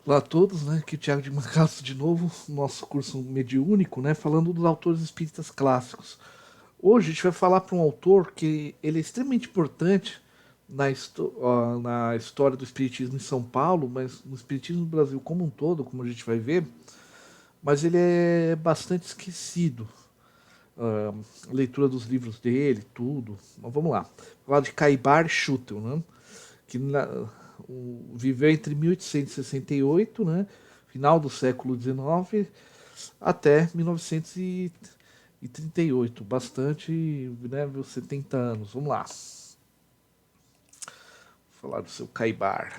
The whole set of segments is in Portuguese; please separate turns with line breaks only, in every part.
Olá a todos, né? Aqui é o Thiago de Macastro de novo, nosso curso mediúnico, né? Falando dos autores espíritas clássicos. Hoje a gente vai falar para um autor que ele é extremamente importante na história do espiritismo em São Paulo, mas no espiritismo do Brasil como um todo, como a gente vai ver, mas ele é bastante esquecido. Ah, leitura dos livros dele, tudo. Mas vamos lá. Falar de Caibar Schutel, né? Que viveu entre 1868, né, final do século XIX, até 1938, bastante, né, 70 anos. Vamos lá, vou falar do seu Caibar.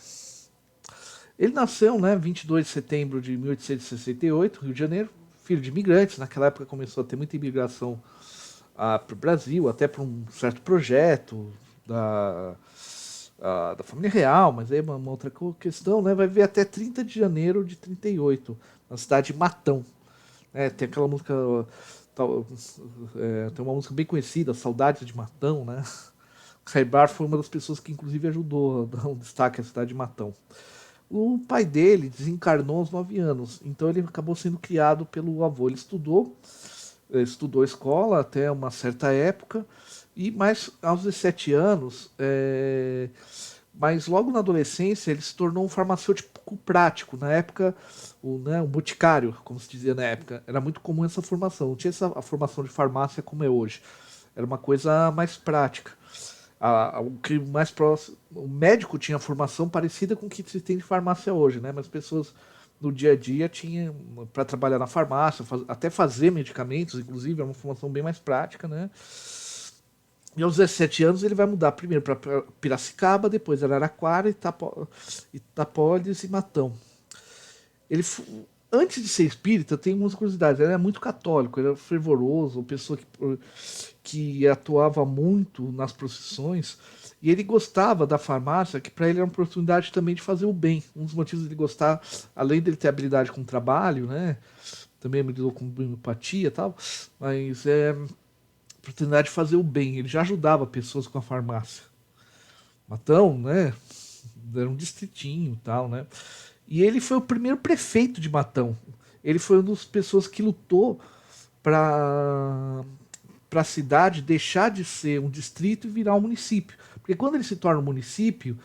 Ele nasceu, né, 22 de setembro de 1868, Rio de Janeiro, filho de imigrantes. Naquela época começou a ter muita imigração para o Brasil, até para um certo projeto da família real, mas aí uma outra questão, né? Vai ver até 30 de janeiro de 38, na cidade de Matão. Tem aquela música, tem uma música bem conhecida, Saudades de Matão, né? Caibar foi uma das pessoas que inclusive ajudou a dar um destaque à cidade de Matão. O pai dele desencarnou aos 9 anos, então ele acabou sendo criado pelo avô. Ele estudou escola até uma certa época, e mais aos 17 anos, mas logo na adolescência ele se tornou um farmacêutico prático. Na época, o boticário, como se dizia na época, era muito comum essa formação. Não tinha a formação de farmácia como é hoje. Era uma coisa mais prática. O que mais próximo, o médico tinha formação parecida com o que se tem de farmácia hoje, né? Mas as pessoas no dia a dia tinham para trabalhar na farmácia, até fazer medicamentos, inclusive, é uma formação bem mais prática, né? E aos 17 anos ele vai mudar primeiro para Piracicaba, depois Araraquara, Itapópolis e Matão. Ele, antes de ser espírita, tem umas curiosidades. Ele era muito católico, ele era fervoroso, uma pessoa que atuava muito nas procissões. E ele gostava da farmácia, que para ele era uma oportunidade também de fazer o bem. Um dos motivos dele gostar, além dele ter habilidade com o trabalho, né? Também me lidou com homeopatia e tal, mas oportunidade de fazer o bem. Ele já ajudava pessoas com a farmácia. Matão, né? Era um distritinho e tal, né? E ele foi o primeiro prefeito de Matão. Ele foi uma das pessoas que lutou para a cidade deixar de ser um distrito e virar um município. Porque quando ele se torna um município,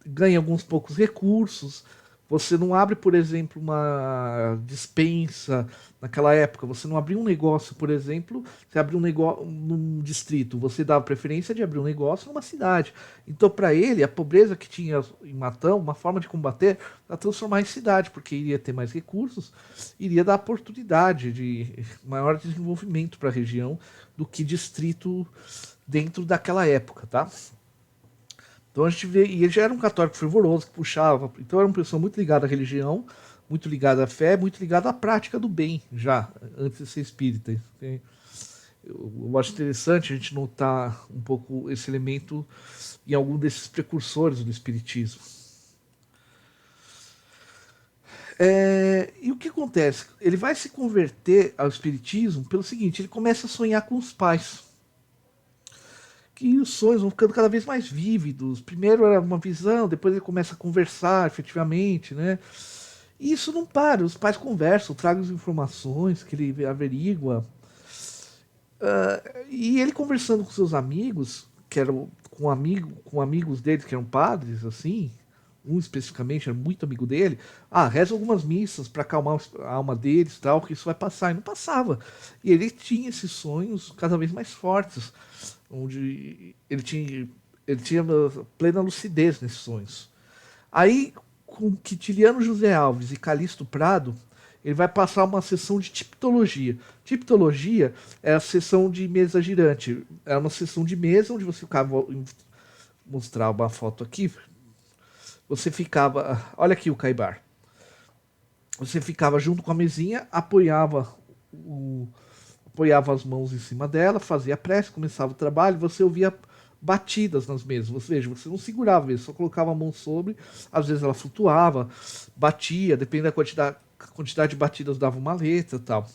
ganha alguns poucos recursos. Você não abre, por exemplo, uma dispensa naquela época. Você não abriu um negócio, por exemplo, você abriu um negócio num distrito. Você dava preferência de abrir um negócio numa cidade. Então, para ele, a pobreza que tinha em Matão, uma forma de combater, era transformar em cidade, porque iria ter mais recursos, iria dar oportunidade de maior desenvolvimento para a região do que distrito dentro daquela época, tá? Então a gente vê, e ele já era um católico fervoroso, que puxava, então era uma pessoa muito ligada à religião, muito ligada à fé, muito ligada à prática do bem, já, antes de ser espírita. Eu acho interessante a gente notar um pouco esse elemento em algum desses precursores do espiritismo. E o que acontece? Ele vai se converter ao espiritismo pelo seguinte: ele começa a sonhar com os pais. Que os sonhos vão ficando cada vez mais vívidos. Primeiro era uma visão, depois ele começa a conversar efetivamente, né? E isso não para, os pais conversam, tragam as informações que ele averigua. E ele conversando com seus amigos, que eram com amigos dele que eram padres, assim, um especificamente era muito amigo dele. Reza algumas missas para acalmar a alma deles, tal, que isso vai passar. E não passava. E ele tinha esses sonhos cada vez mais fortes, onde ele tinha plena lucidez nesses sonhos. Aí, com Quitiliano José Alves e Calixto Prado, ele vai passar uma sessão de tipologia. Tipologia é a sessão de mesa girante. É uma sessão de mesa onde você ficava. Vou mostrar uma foto aqui. Você ficava. Olha aqui o Caibar. Você ficava junto com a mesinha, apoiava as mãos em cima dela, fazia a prece, começava o trabalho, você ouvia batidas nas mesas. Veja, você não segurava mesmo, só colocava a mão sobre, às vezes ela flutuava, batia, depende da quantidade de batidas dava uma letra e tal.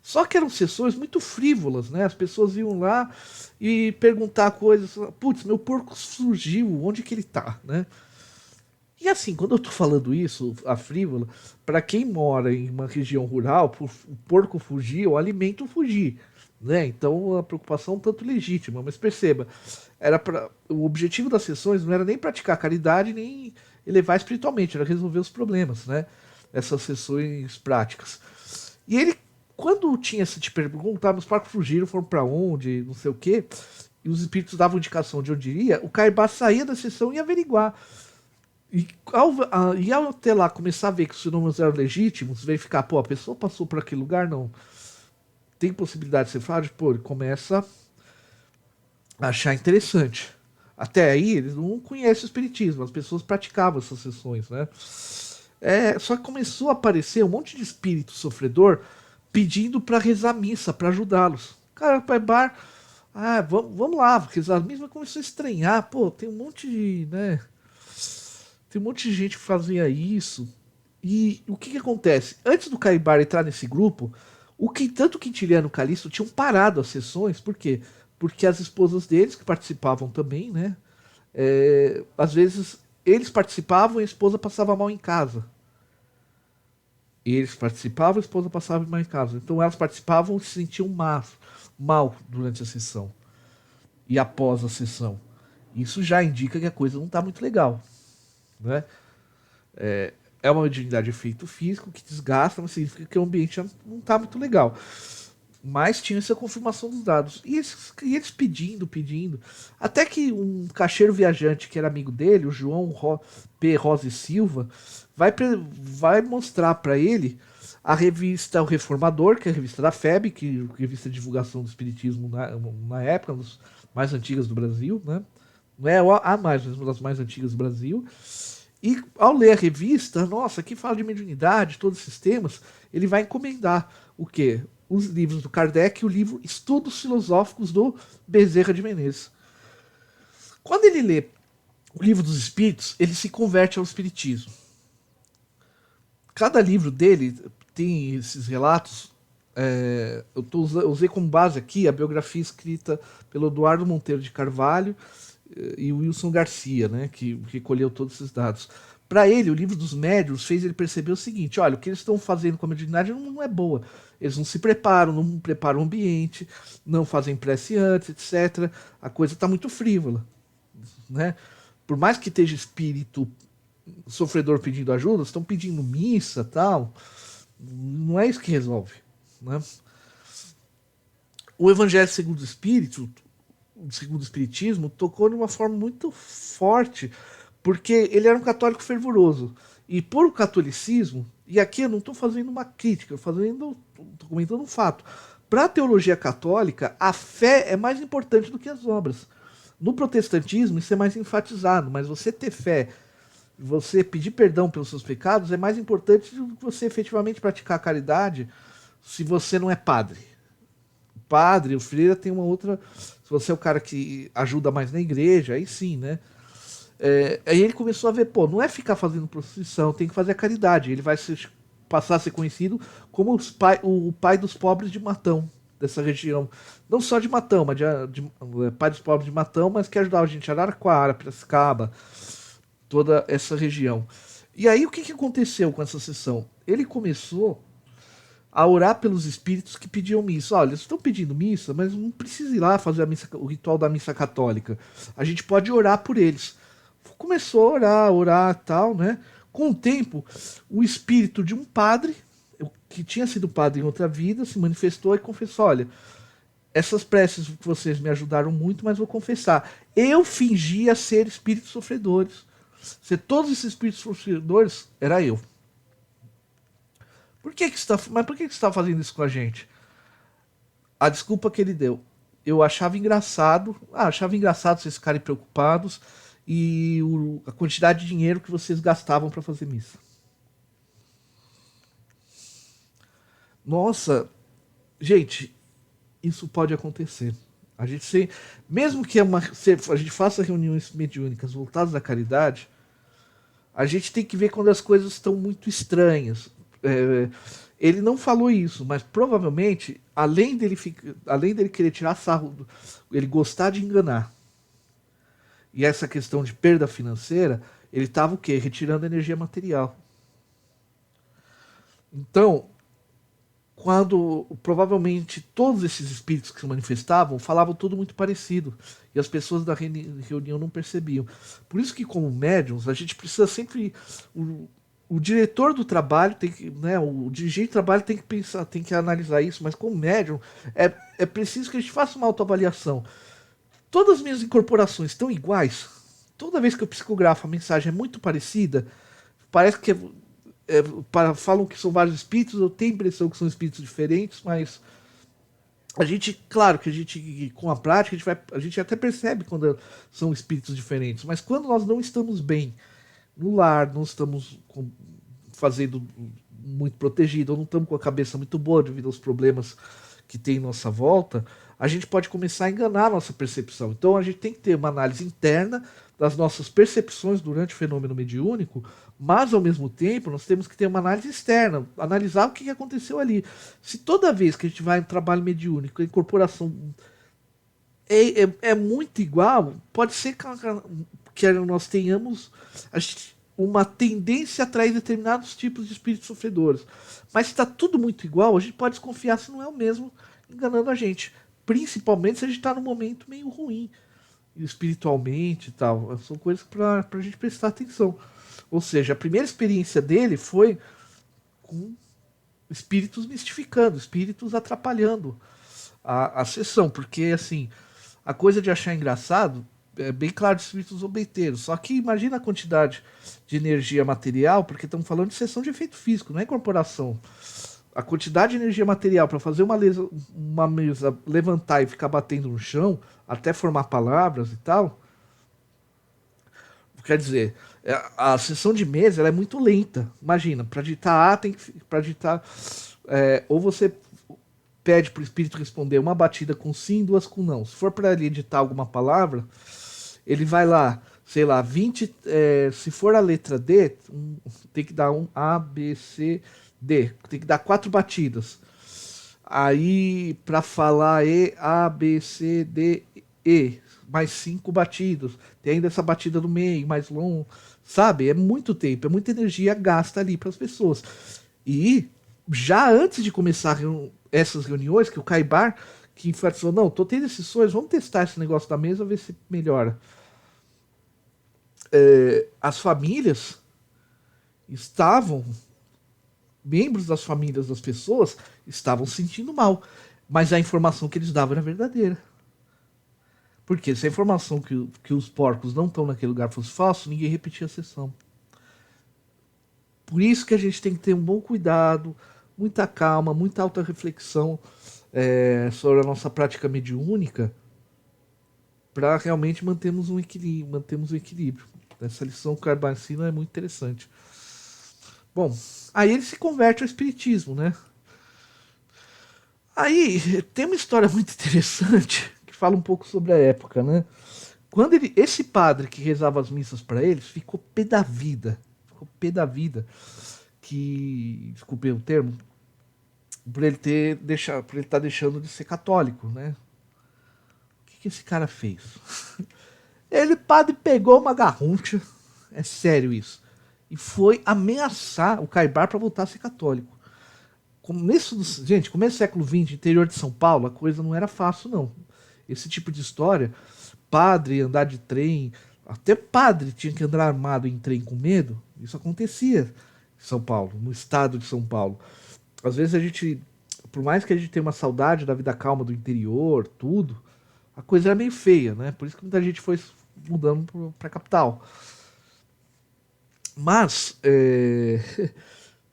Só que eram sessões muito frívolas, né? As pessoas iam lá e perguntar coisas, putz, meu porco surgiu, onde que ele tá, né? E assim, quando eu tô falando isso, a frívola, para quem mora em uma região rural, o porco fugir, o alimento fugir, né? Então a preocupação é um tanto legítima, mas perceba, era para o objetivo das sessões não era nem praticar caridade, nem elevar espiritualmente, era resolver os problemas, né? Essas sessões práticas. E ele, quando tinha se te perguntar, os porcos fugiram, foram para onde, não sei o quê, e os espíritos davam indicação de onde iria, o Caibá saía da sessão e ia averiguar. E ao até lá começar a ver que os fenômenos eram legítimos, verificar, pô, a pessoa passou por aquele lugar, não. Tem possibilidade de ser frágil? Pô, ele começa a achar interessante. Até aí, eles não conhecem o espiritismo, as pessoas praticavam essas sessões, né? Só que começou a aparecer um monte de espírito sofredor pedindo para rezar missa, para ajudá-los. Cara, pai bar, vamos lá, rezar a missa, mas começou a estranhar, pô, tem um monte de, né? Tem um monte de gente que fazia isso. E o que acontece? Antes do Caibar entrar nesse grupo, tanto o Quintiliano e o Calixto tinham parado as sessões, por quê? Porque as esposas deles, que participavam também, né? Às vezes eles participavam e a esposa passava mal em casa. Eles participavam, a esposa passava mal em casa. Então elas participavam e se sentiam mal durante a sessão e após a sessão. Isso já indica que a coisa não está muito legal, né? É uma mediunidade de efeito físico que desgasta, mas significa que o ambiente já não está muito legal. Mas tinha essa confirmação dos dados. E eles pedindo. Até que um caixeiro viajante que era amigo dele, o João P. Rosa e Silva, vai mostrar para ele a revista O Reformador, que é a revista da FEB, que é a revista de divulgação do espiritismo na época, uma das mais antigas do Brasil, né? Não é a mais, mas uma das mais antigas do Brasil. E ao ler a revista, nossa, aqui fala de mediunidade, todos esses temas, ele vai encomendar o quê? Os livros do Kardec e o livro Estudos Filosóficos do Bezerra de Menezes. Quando ele lê o livro dos Espíritos, ele se converte ao Espiritismo. Cada livro dele tem esses relatos. Eu usei como base aqui a biografia escrita pelo Eduardo Monteiro de Carvalho e o Wilson Garcia, né, que recolheu todos esses dados. Para ele, o livro dos médiuns fez ele perceber o seguinte: olha, o que eles estão fazendo com a mediunidade não é boa. Eles não se preparam, não preparam o ambiente, não fazem prece antes, etc. A coisa está muito frívola, né? Por mais que esteja espírito sofredor pedindo ajuda, estão pedindo missa, tal. Não é isso que resolve, né? O Evangelho segundo o Espírito, segundo o Espiritismo, tocou de uma forma muito forte, porque ele era um católico fervoroso. E por o catolicismo, e aqui eu não estou fazendo uma crítica, estou comentando um fato. Para a teologia católica, a fé é mais importante do que as obras. No protestantismo, isso é mais enfatizado, mas você ter fé, você pedir perdão pelos seus pecados, é mais importante do que você efetivamente praticar a caridade se você não é padre. O padre, o freira tem uma outra. Se você é o cara que ajuda mais na igreja, aí sim, né? Aí ele começou a ver, pô, não é ficar fazendo procissão, tem que fazer a caridade. Ele vai passar a ser conhecido como o pai dos pobres de Matão, dessa região. Não só de Matão, mas pai dos pobres de Matão, mas que ajudava a gente a Araraquara, Piracicaba, toda essa região. E aí o que aconteceu com essa sessão? Ele começou a orar pelos espíritos que pediam missa. Olha, eles estão pedindo missa, mas não precisa ir lá fazer o ritual da missa católica. A gente pode orar por eles. Começou a orar tal, né? Com o tempo, o espírito de um padre, que tinha sido padre em outra vida, se manifestou e confessou: olha, essas preces que vocês me ajudaram muito, mas vou confessar, eu fingia ser espíritos sofredores. Ser todos esses espíritos sofredores era eu. Mas por que você está fazendo isso com a gente? A desculpa que ele deu. Eu achava engraçado vocês ficarem preocupados e a quantidade de dinheiro que vocês gastavam para fazer missa. Nossa, gente, isso pode acontecer. A gente mesmo que a gente faça reuniões mediúnicas voltadas à caridade, a gente tem que ver quando as coisas estão muito estranhas. Ele não falou isso, mas provavelmente, além dele querer tirar sarro, ele gostar de enganar, e essa questão de perda financeira, ele estava o quê? Retirando energia material. Então, quando provavelmente todos esses espíritos que se manifestavam falavam tudo muito parecido e as pessoas da reunião não percebiam. Por isso que, como médiums, a gente precisa sempre. O diretor do trabalho tem que, né, o dirigente do trabalho tem que pensar, tem que analisar isso, mas como médium é preciso que a gente faça uma autoavaliação. Todas as minhas incorporações estão iguais. Toda vez que eu psicografo a mensagem é muito parecida. Parece que falam que são vários espíritos, eu tenho a impressão que são espíritos diferentes, mas a gente, claro que a gente, com a prática, a gente até percebe quando são espíritos diferentes, mas quando nós não estamos bem no lar, não estamos fazendo muito protegido, ou não estamos com a cabeça muito boa devido aos problemas que tem em nossa volta, a gente pode começar a enganar a nossa percepção. Então a gente tem que ter uma análise interna das nossas percepções durante o fenômeno mediúnico, mas ao mesmo tempo nós temos que ter uma análise externa, analisar o que aconteceu ali. Se toda vez que a gente vai em trabalho mediúnico, a incorporação é muito igual, pode ser que nós tenhamos uma tendência a atrair determinados tipos de espíritos sofredores. Mas se está tudo muito igual, a gente pode desconfiar se não é o mesmo enganando a gente. Principalmente se a gente está num momento meio ruim, espiritualmente e tal. São coisas para a gente prestar atenção. Ou seja, a primeira experiência dele foi com espíritos mistificando, espíritos atrapalhando a sessão. Porque, assim, a coisa de achar engraçado é bem claro de espíritos zombeteiros. Só que imagina a quantidade de energia material, porque estamos falando de sessão de efeito físico, não é incorporação. A quantidade de energia material para fazer uma mesa levantar e ficar batendo no chão, até formar palavras e tal. Quer dizer, a sessão de mesa ela é muito lenta. Imagina, para digitar A, tem que. Para digitar. Ou você pede para o espírito responder uma batida com sim, duas com não. Se for para ele editar alguma palavra, ele vai lá, sei lá, 20. Se for a letra D, tem que dar um A, B, C, D. Tem que dar 4 batidas. Aí, para falar E, A, B, C, D, E, mais 5 batidos. Tem ainda essa batida no meio, mais longo. Sabe? É muito tempo, é muita energia gasta ali para as pessoas. E já antes de começar essas reuniões, que o Caibar que enfatizou, não, tô tendo esses sonhos, vamos testar esse negócio da mesa, ver se melhora. As famílias estavam, membros das famílias das pessoas estavam se sentindo mal, mas a informação que eles davam era verdadeira. Porque se a informação que os porcos não estão naquele lugar fosse falso, ninguém repetia a sessão. Por isso que a gente tem que ter um bom cuidado, muita calma, muita alta reflexão sobre a nossa prática mediúnica para realmente mantermos um equilíbrio. Essa lição que o Carvalho ensina é muito interessante. Bom, aí ele se converte ao espiritismo, né? Aí tem uma história muito interessante que fala um pouco sobre a época, né? Quando esse padre que rezava as missas para eles ficou pé da vida, que, desculpem o termo, por ele estar deixando de ser católico, né? O que esse cara fez? Ele, padre, pegou uma garruncha, é sério isso, e foi ameaçar o Caibar para voltar a ser católico. Começo do século XX, interior de São Paulo, a coisa não era fácil, não. Esse tipo de história, padre andar de trem, até padre tinha que andar armado em trem com medo, isso acontecia em São Paulo, no estado de São Paulo. Às vezes a gente, por mais que a gente tenha uma saudade da vida calma do interior, tudo, a coisa era meio feia, né? Por isso que muita gente foi mudando para a capital. Mas,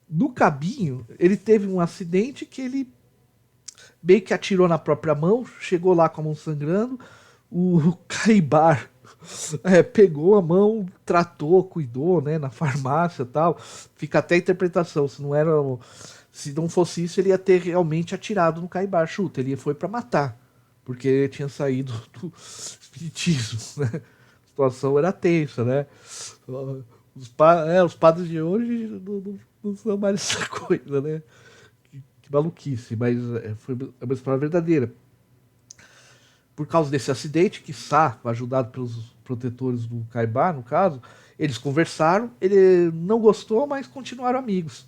no caminho, ele teve um acidente que ele meio que atirou na própria mão, chegou lá com a mão sangrando, o Caibar pegou a mão, tratou, cuidou, né, na farmácia e tal. Fica até a interpretação, se não fosse isso, ele ia ter realmente atirado no Caibar, chuta, ele foi para matar, porque ele tinha saído do espiritismo, né? A situação era tensa, né? Os padres de hoje não são mais essa coisa, né? Que maluquice, mas foi uma história verdadeira. por causa desse acidente, que Sá, ajudado pelos protetores do Caibar, no caso, eles conversaram, ele não gostou, mas continuaram amigos.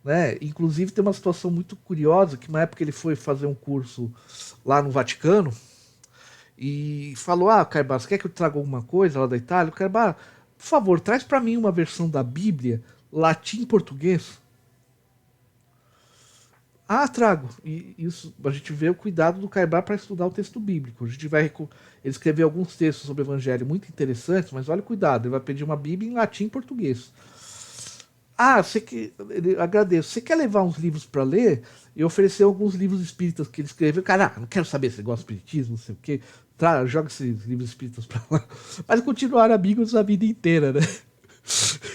Né? Inclusive tem uma situação muito curiosa, que na época ele foi fazer um curso lá no Vaticano, e falou, Caibar, você quer que eu traga alguma coisa lá da Itália? O Caibar, por favor, traz para mim uma versão da Bíblia, latim e português. Trago. E isso, a gente vê o cuidado do Caibar para estudar o texto bíblico. A gente vai ele escrever alguns textos sobre o Evangelho muito interessantes, mas olha o cuidado, ele vai pedir uma Bíblia em latim e português. Você que ele agradeço. Você quer levar uns livros para ler? E ofereceu alguns livros espíritas que ele escreveu. Cara, não quero saber se você gosta de espiritismo, não sei o quê. Joga esses livros espíritas para lá. Mas continuaram amigos a vida inteira, né?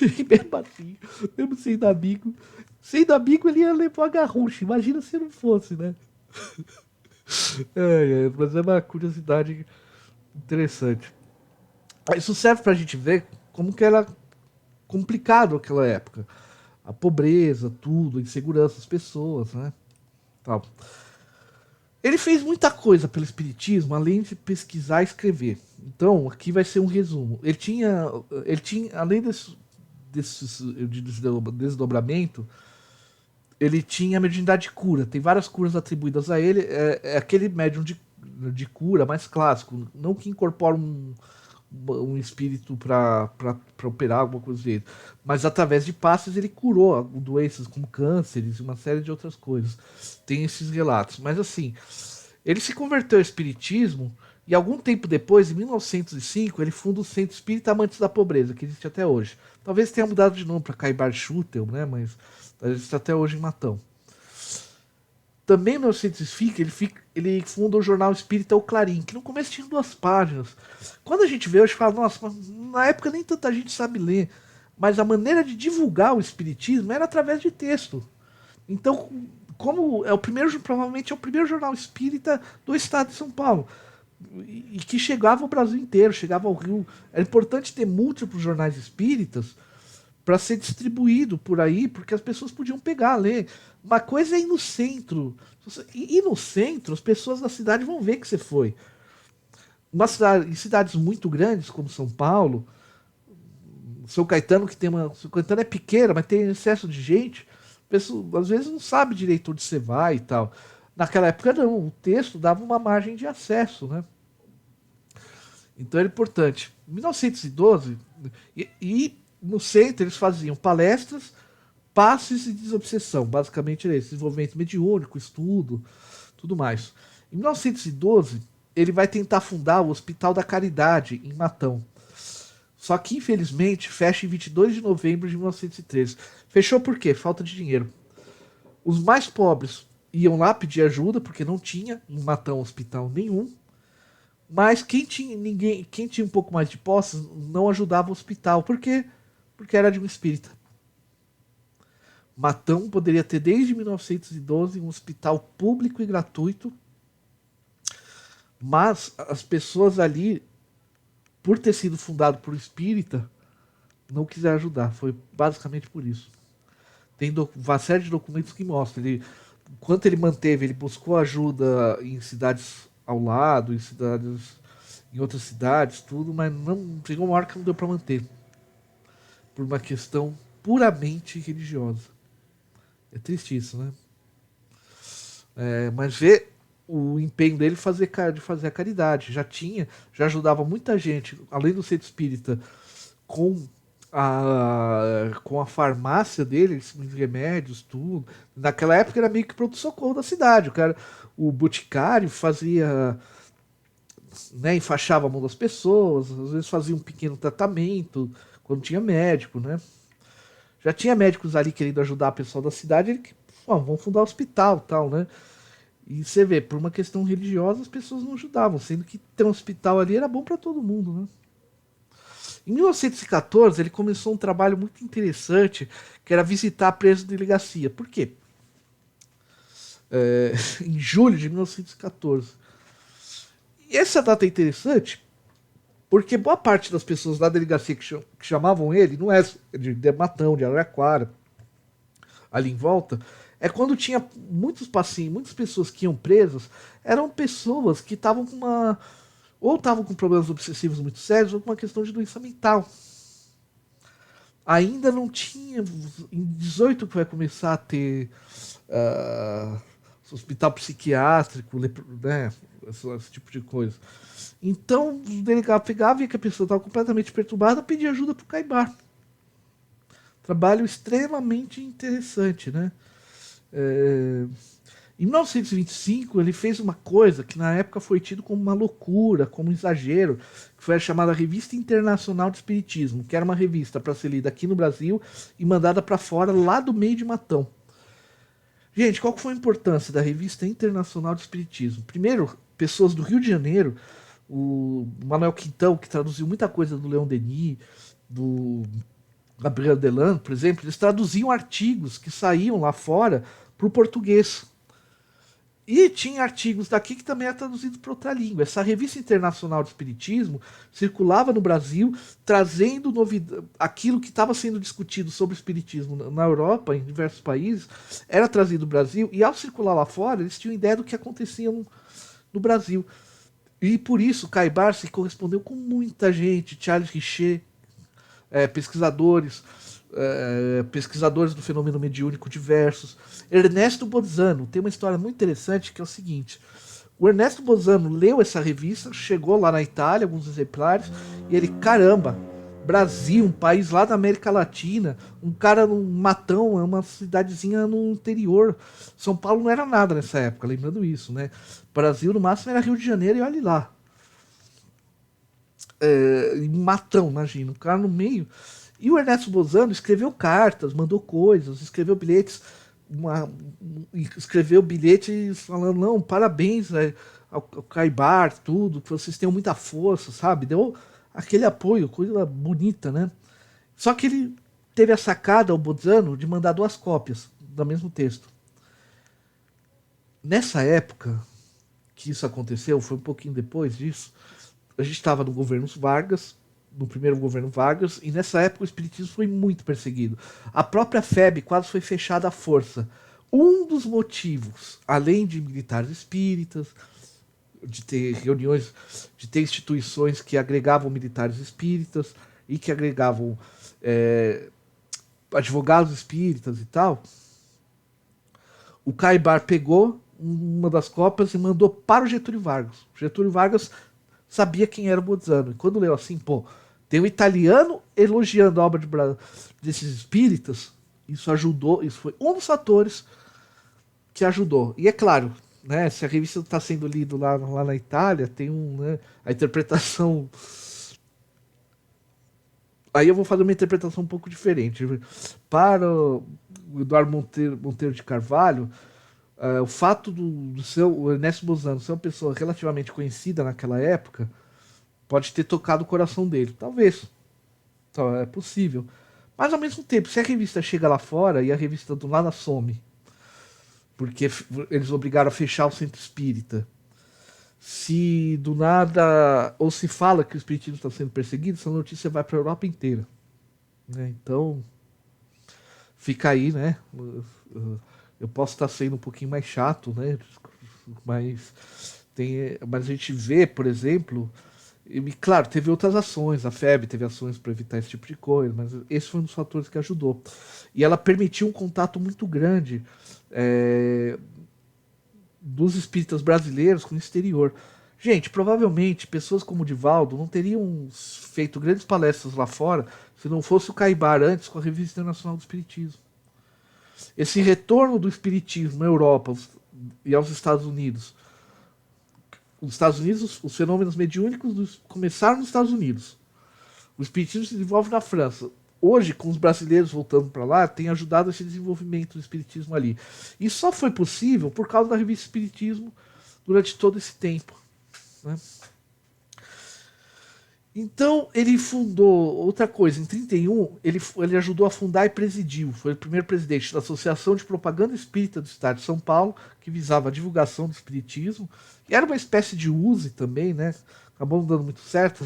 E mesmo assim, mesmo sendo amigo, ele ia levar a garrucha. Imagina se não fosse, né? Mas é uma curiosidade interessante. Isso serve pra gente ver como que era complicado aquela época. A pobreza, tudo, a insegurança das pessoas, né? Tal. Ele fez muita coisa pelo espiritismo, além de pesquisar e escrever. Então, aqui vai ser um resumo. Ele tinha além desse desdobramento, ele tinha a mediunidade de cura. Tem várias curas atribuídas a ele. É aquele médium de cura mais clássico, não que incorpora um espírito para operar alguma coisa dele, mas através de passes ele curou doenças como cânceres e uma série de outras coisas. Tem esses relatos, mas assim, ele se converteu ao espiritismo e algum tempo depois, em 1905, ele funda o Centro Espírita Amantes da Pobreza, que existe até hoje. Talvez tenha mudado de nome para Caibar Schutel, né, mas existe até hoje em Matão. Também no 1905 ele funda o jornal espírita O Clarim, que no começo tinha 2 páginas. Quando a gente vê hoje, fala, nossa, na época nem tanta gente sabe ler. Mas a maneira de divulgar o espiritismo era através de texto. Então, como provavelmente é o primeiro jornal espírita do estado de São Paulo, e que chegava ao Brasil inteiro, chegava ao Rio. Era importante ter múltiplos jornais espíritas para ser distribuído por aí, porque as pessoas podiam pegar, ler. Uma coisa é ir no centro. Ir no centro, as pessoas da cidade vão ver que você foi. Em cidades muito grandes, como São Paulo, São Caetano, São Caetano é pequena, mas tem excesso de gente. A pessoa, às vezes não sabe direito onde você vai e tal. Naquela época não, o texto dava uma margem de acesso, né? Então era importante. Em 1912, e no centro eles faziam palestras, passes e desobsessão. Basicamente era esse, desenvolvimento mediúnico, estudo, tudo mais. Em 1912, ele vai tentar fundar o Hospital da Caridade, em Matão. Só que, infelizmente, fecha em 22 de novembro de 1913. Fechou por quê? Falta de dinheiro. Os mais pobres iam lá pedir ajuda, porque não tinha em Matão hospital nenhum. Mas quem tinha um pouco mais de posse não ajudava o hospital. Por quê? Porque era de um espírita. Matão poderia ter desde 1912 um hospital público e gratuito, mas as pessoas ali, por ter sido fundado por espírita, não quiseram ajudar. Foi basicamente por isso. Tem uma série de documentos que mostram. Enquanto ele manteve, ele buscou ajuda em cidades ao lado, em outras cidades, tudo, mas não chegou uma hora que não deu para manter. Por uma questão puramente religiosa. É triste isso, né? Mas ver o empenho dele de fazer a caridade. Já ajudava muita gente, além do centro espírita, com a farmácia dele, os remédios, tudo. Naquela época era meio que pronto-socorro da cidade. O boticário fazia, né, enfaixava a mão das pessoas, às vezes fazia um pequeno tratamento, quando tinha médico, né? Já tinha médicos ali querendo ajudar a pessoa da cidade, vão fundar um hospital e tal, né? E você vê, por uma questão religiosa, as pessoas não ajudavam, sendo que ter um hospital ali era bom para todo mundo, né? Em 1914, ele começou um trabalho muito interessante, que era visitar presos de delegacia. Por quê? Em julho de 1914. E essa data é interessante, porque boa parte das pessoas da delegacia que chamavam ele, não é de Matão, de Araraquara, ali em volta, é quando tinha muitos pacientes, muitas pessoas que iam presas, eram pessoas que estavam com uma. Ou estavam com problemas obsessivos muito sérios, ou com uma questão de doença mental. Ainda não tinha. Em 18 que vai começar a ter uh, hospital psiquiátrico, né? Esse tipo de coisa. Então, o delegado pegava, via que a pessoa estava completamente perturbada, pedia ajuda para o Caibar. Trabalho extremamente interessante, né? É... Em 1925, ele fez uma coisa que na época foi tido como uma loucura, como um exagero, que foi a chamada Revista Internacional de Espiritismo, que era uma revista para ser lida aqui no Brasil e mandada para fora, lá do meio de Matão. Gente, qual que foi a importância da Revista Internacional de Espiritismo? Primeiro, pessoas do Rio de Janeiro, o Manuel Quintão, que traduziu muita coisa do Leon Denis, do Gabriel Delan, por exemplo, eles traduziam artigos que saíam lá fora para o português. E tinha artigos daqui que também era traduzido para outra língua. Essa revista internacional de espiritismo circulava no Brasil, trazendo aquilo que estava sendo discutido sobre o espiritismo na Europa, em diversos países, era trazido no Brasil, e ao circular lá fora, eles tinham ideia do que acontecia no Brasil. E por isso, Caibar se correspondeu com muita gente, Charles Richer, pesquisadores do fenômeno mediúnico diversos. Ernesto Bozano tem uma história muito interessante que é o seguinte: o Ernesto Bozano leu essa revista, chegou lá na Itália, alguns exemplares, e ele, caramba, Brasil, um país lá da América Latina, um cara num Matão, é uma cidadezinha no interior. São Paulo não era nada nessa época, lembrando isso, né? Brasil, no máximo, era Rio de Janeiro e olhe lá. Matão, imagina, um cara no meio. E o Ernesto Bozano escreveu cartas, mandou coisas, escreveu bilhetes, escreveu bilhetes falando, não, parabéns ao Caibar, tudo, que vocês tenham muita força, sabe? Deu aquele apoio, coisa bonita, né? Só que ele teve a sacada, o Bozano, de mandar 2 cópias do mesmo texto. Nessa época que isso aconteceu, foi um pouquinho depois disso, a gente estava no governo Vargas, no primeiro governo Vargas, e nessa época o espiritismo foi muito perseguido. A própria FEB quase foi fechada à força. Um dos motivos, além de militares espíritas, de ter reuniões, de ter instituições que agregavam militares espíritas e que agregavam advogados espíritas e tal, o Caibar pegou uma das cópias e mandou para o Getúlio Vargas. O Getúlio Vargas sabia quem era o Bozano. E quando leu assim, pô, tem um italiano elogiando a obra desses espíritas, isso ajudou, isso foi um dos fatores que ajudou. E é claro, né, se a revista está sendo lida lá na Itália, tem a interpretação. Aí eu vou fazer uma interpretação um pouco diferente. Para o Eduardo Monteiro de Carvalho, o fato o Ernesto Bozano ser uma pessoa relativamente conhecida naquela época pode ter tocado o coração dele. Talvez. Então, é possível. Mas ao mesmo tempo, se a revista chega lá fora e a revista do nada some, porque eles obrigaram a fechar o centro espírita, se do nada, ou se fala que o espiritismo está sendo perseguido, essa notícia vai para a Europa inteira. Né? Então, fica aí, né? Eu posso estar sendo um pouquinho mais chato, né? Mas a gente vê, por exemplo, e claro, teve outras ações, a FEB teve ações para evitar esse tipo de coisa, mas esse foi um dos fatores que ajudou. E ela permitiu um contato muito grande dos espíritas brasileiros com o exterior. Gente, provavelmente pessoas como o Divaldo não teriam feito grandes palestras lá fora se não fosse o Caibar antes com a Revista Internacional do Espiritismo. Esse retorno do espiritismo à Europa e aos Estados Unidos. Os Estados Unidos, os fenômenos mediúnicos começaram nos Estados Unidos. O espiritismo se desenvolve na França. Hoje, com os brasileiros voltando para lá, tem ajudado esse desenvolvimento do espiritismo ali. E só foi possível por causa da revista Espiritismo durante todo esse tempo. Né? Então, ele fundou outra coisa. Em 1931, ele ajudou a fundar e presidiu. Foi o primeiro presidente da Associação de Propaganda Espírita do Estado de São Paulo, que visava a divulgação do espiritismo. E era uma espécie de USE também, né? Acabou não dando muito certo.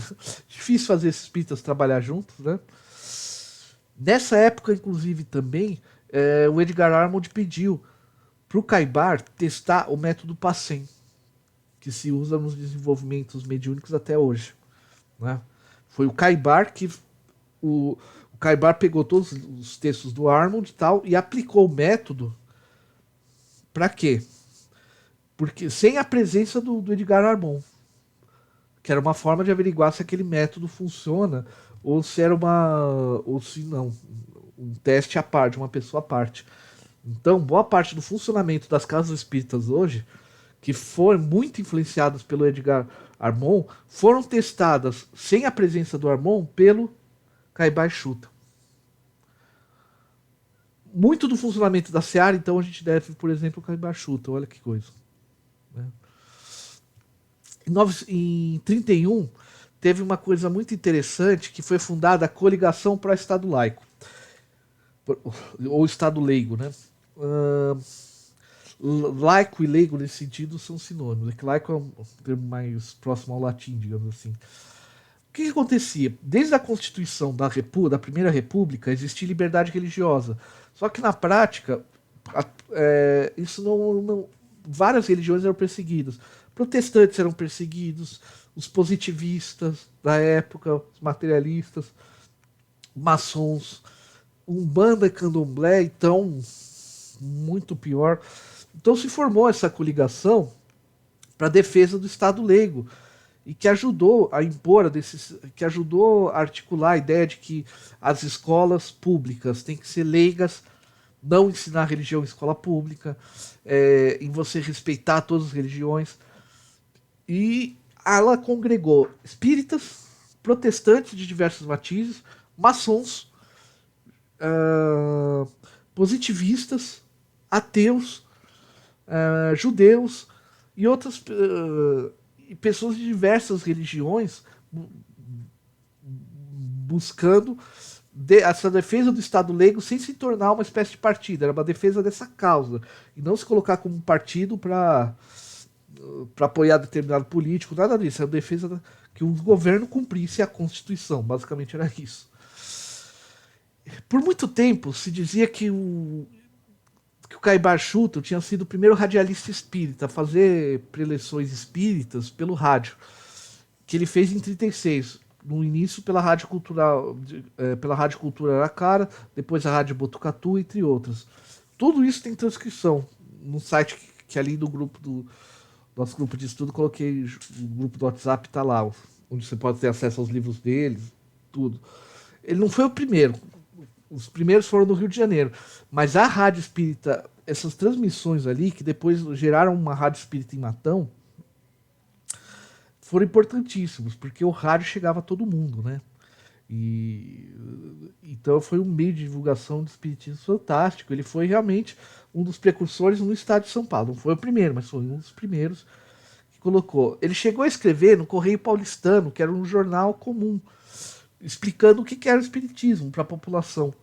Difícil fazer esses espíritas trabalhar juntos, né? Nessa época, inclusive, também, o Edgar Arnold pediu para o Caibar testar o método Passen, que se usa nos desenvolvimentos mediúnicos até hoje, né? Foi o Caibar que o Caibar pegou todos os textos do Armond e tal e aplicou o método para quê? Porque sem a presença do Edgar Armond, que era uma forma de averiguar se aquele método funciona ou se era ou se não, um teste à parte, uma pessoa à parte. Então, boa parte do funcionamento das casas espíritas hoje, que foram muito influenciadas pelo Edgar Armond, foram testadas sem a presença do Armond pelo Caibar Chuta. Muito do funcionamento da Seara, então, a gente deve, por exemplo, ao Caibar Chuta. Olha que coisa. Né? Em 31, teve uma coisa muito interessante, que foi fundada a Coligação para o Estado Laico. Ou Estado Leigo, né? Laico e leigo nesse sentido são sinônimos. É que laico é um termo mais próximo ao latim, digamos assim. O que acontecia? Desde a Constituição da Primeira República existia liberdade religiosa. Só que na prática, isso não. Várias religiões eram perseguidas. Protestantes eram perseguidos, os positivistas da época, os materialistas, maçons, Umbanda e Candomblé, então, muito pior. Então se formou essa coligação para a defesa do Estado leigo e que ajudou a impor, que ajudou a articular a ideia de que as escolas públicas têm que ser leigas, não ensinar religião em escola pública, em você respeitar todas as religiões. E ela congregou espíritas, protestantes de diversos matizes, maçons, positivistas, ateus, judeus e outras pessoas de diversas religiões buscando essa defesa do Estado leigo sem se tornar uma espécie de partido. Era uma defesa dessa causa e não se colocar como um partido para apoiar determinado político, nada disso. Era a defesa que o governo cumprisse a Constituição. Basicamente era isso. Por muito tempo se dizia que o Caibar Chuto tinha sido o primeiro radialista espírita a fazer preleções espíritas pelo rádio, que ele fez em 36, no início pela Rádio Cultura Araraquara, depois a Rádio Botucatu, entre outras. Tudo isso tem transcrição no site que ali do nosso grupo de estudo, coloquei o grupo do WhatsApp, tá lá, onde você pode ter acesso aos livros dele, tudo. Ele não foi o primeiro. Os primeiros foram no Rio de Janeiro. Mas a Rádio Espírita, essas transmissões ali, que depois geraram uma Rádio Espírita em Matão, foram importantíssimos, porque o rádio chegava a todo mundo, né? Então foi um meio de divulgação do espiritismo fantástico. Ele foi realmente um dos precursores no estado de São Paulo. Não foi o primeiro, mas foi um dos primeiros que colocou. Ele chegou a escrever no Correio Paulistano, que era um jornal comum, explicando o que era o espiritismo para a população.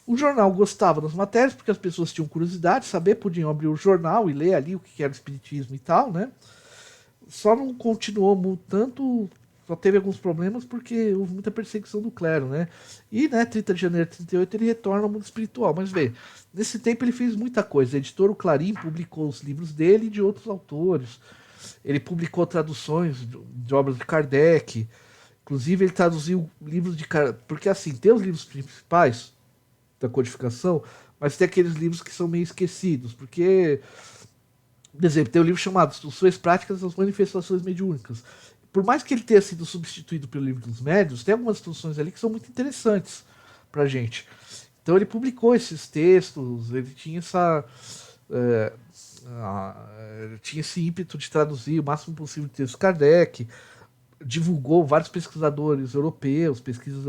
O jornal gostava das matérias, porque as pessoas tinham curiosidade, saber, podiam abrir o jornal e ler ali o que era o espiritismo e tal, né? Só não continuou tanto, só teve alguns problemas porque houve muita perseguição do clero, né? E, né, 30 de janeiro de 38 ele retorna ao mundo espiritual. Mas vê, nesse tempo ele fez muita coisa. A editora O Clarim publicou os livros dele e de outros autores. Ele publicou traduções de obras de Kardec. Inclusive, ele traduziu livros de Kardec. Porque, assim, tem os livros principais da codificação, mas tem aqueles livros que são meio esquecidos. Porque, por exemplo, tem um livro chamado Instruções Práticas das Manifestações Mediúnicas. Por mais que ele tenha sido substituído pelo Livro dos Médiuns, tem algumas instruções ali que são muito interessantes pra gente. Então, ele publicou esses textos, ele tinha tinha esse ímpeto de traduzir o máximo possível de textos Kardec, divulgou vários pesquisadores europeus, pesquisas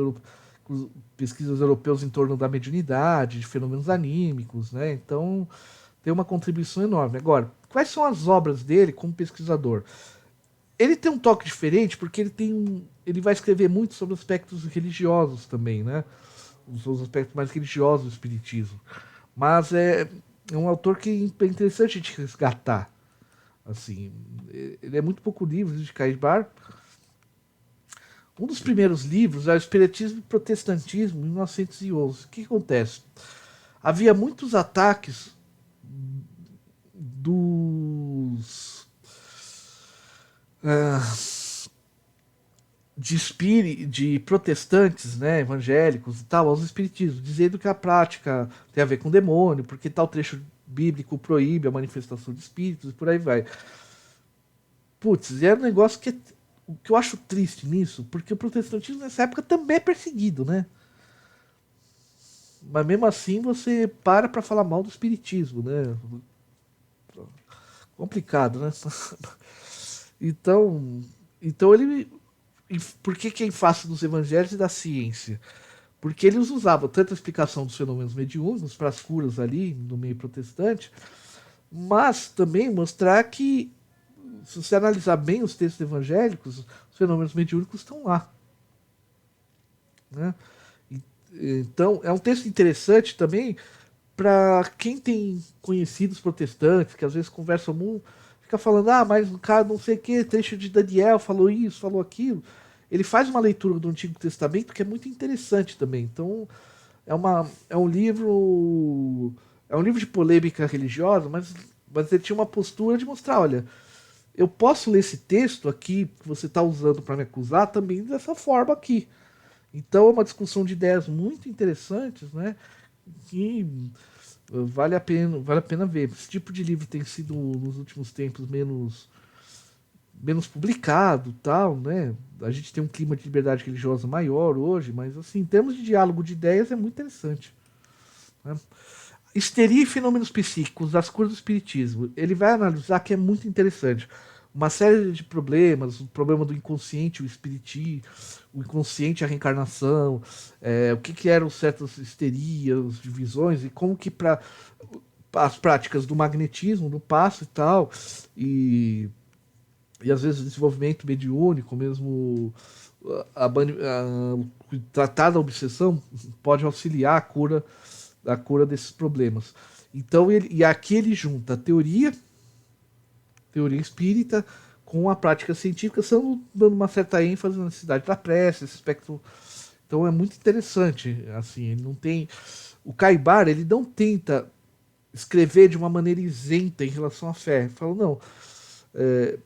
europeus em torno da mediunidade, de fenômenos anímicos, né? Então, tem uma contribuição enorme. Agora, quais são as obras dele como pesquisador? Ele tem um toque diferente porque ele vai escrever muito sobre aspectos religiosos também, né? Os aspectos mais religiosos do espiritismo. Mas é um autor que é interessante a gente resgatar. Assim, ele é muito pouco livro de Caibar. Um dos primeiros livros é o Espiritismo e Protestantismo, em 1911. O que acontece? Havia muitos ataques dos de protestantes, né, evangélicos e tal, aos espiritismos, dizendo que a prática tem a ver com demônio, porque tal trecho bíblico proíbe a manifestação de espíritos e por aí vai. Putz, é um negócio que o que eu acho triste nisso, porque o protestantismo nessa época também é perseguido, né? Mas mesmo assim você para falar mal do espiritismo, né? Complicado, né? Então, então ele. Por que é em face dos evangelhos e da ciência? Porque eles usavam tanto a explicação dos fenômenos mediúnicos para as curas ali no meio protestante, mas também mostrar que, se você analisar bem os textos evangélicos, os fenômenos mediúnicos estão lá. Né? Então, é um texto interessante também para quem tem conhecidos protestantes, que às vezes conversam muito, fica falando, mas o cara não sei o que, trecho de Daniel falou isso, falou aquilo. Ele faz uma leitura do Antigo Testamento que é muito interessante também. Então, é um livro. É um livro de polêmica religiosa, mas ele tinha uma postura de mostrar, olha, eu posso ler esse texto aqui que você está usando para me acusar também dessa forma aqui. Então é uma discussão de ideias muito interessantes, né? Que vale a pena ver. Esse tipo de livro tem sido nos últimos tempos menos publicado, tal, né? A gente tem um clima de liberdade religiosa maior hoje, mas assim, em termos de diálogo de ideias é muito interessante. Né? Histeria e fenômenos psíquicos, das curas do espiritismo. Ele vai analisar que é muito interessante. Uma série de problemas, o problema do inconsciente, o espiritismo, o inconsciente, a reencarnação, o que eram certas histerias, divisões, e como que para as práticas do magnetismo, do passo e tal, e às vezes o desenvolvimento mediúnico, mesmo o tratar da obsessão pode auxiliar a cura desses problemas. Então, e aqui ele junta a teoria espírita com a prática científica, sendo dando uma certa ênfase na necessidade da prece, esse aspecto. Então é muito interessante, assim, ele não tem o Caibar, ele não tenta escrever de uma maneira isenta em relação à fé. Ele fala, não,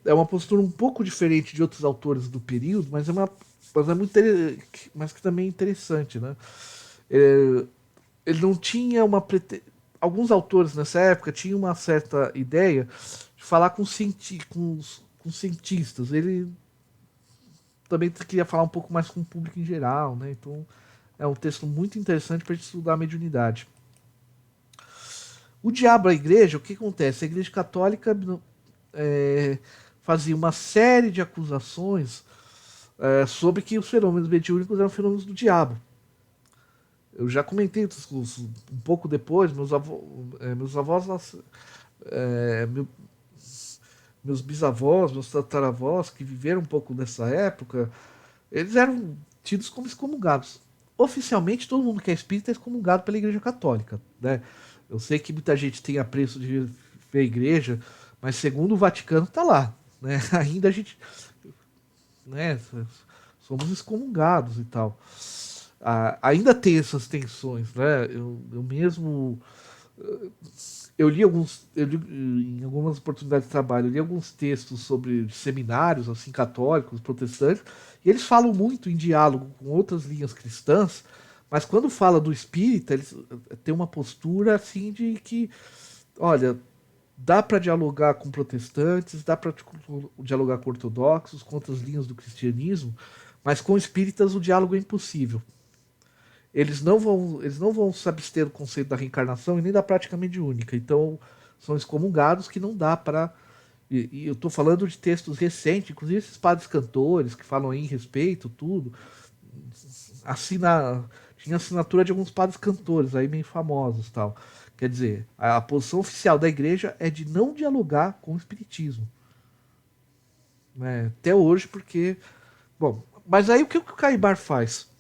é uma postura um pouco diferente de outros autores do período, mas é muito mas que também é interessante, né? É, ele não tinha alguns autores nessa época tinham uma certa ideia de falar com cientistas. Ele também queria falar um pouco mais com o público em geral, né? Então é um texto muito interessante para a gente estudar a mediunidade. O diabo, a igreja, o que acontece? A igreja católica fazia uma série de acusações sobre que os fenômenos mediúnicos eram fenômenos do diabo. Eu já comentei isso um pouco depois, meus avós, meus bisavós, meus tataravós, que viveram um pouco dessa época, eles eram tidos como excomungados. Oficialmente, todo mundo que é espírita é excomungado pela Igreja Católica. Né? Eu sei que muita gente tem apreço de ver a igreja, mas segundo o Vaticano está lá. Né? Ainda a gente. Né? Somos excomungados e tal. Ainda tem essas tensões. Né? Eu mesmo. Eu li em algumas oportunidades de trabalho, eu li alguns textos sobre seminários assim católicos, protestantes, e eles falam muito em diálogo com outras linhas cristãs, mas quando fala do espírita, eles têm uma postura assim de que, olha, dá para dialogar com protestantes, dá para dialogar com ortodoxos, com outras linhas do cristianismo, mas com espíritas o diálogo é impossível. Eles não vão se abster do conceito da reencarnação e nem da prática mediúnica. Então, são excomungados que não dá para. E eu estou falando de textos recentes, inclusive esses padres cantores que falam em respeito, tudo. Tinha assinatura de alguns padres cantores aí meio famosos tal. Quer dizer, a posição oficial da igreja é de não dialogar com o espiritismo. Né? Até hoje, porque. Bom, mas aí o que o Caibar faz?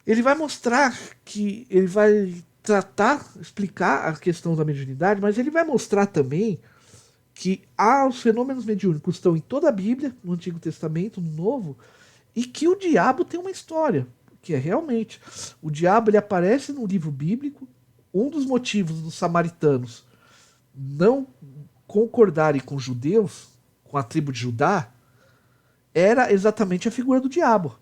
Ele vai mostrar que ele vai tratar, explicar a questão da mediunidade, mas ele vai mostrar também que os fenômenos mediúnicos estão em toda a Bíblia, no Antigo Testamento, no Novo, e que o diabo tem uma história, que é realmente o diabo ele aparece no livro bíblico. Um dos motivos dos samaritanos não concordarem com os judeus, com a tribo de Judá, era exatamente a figura do diabo.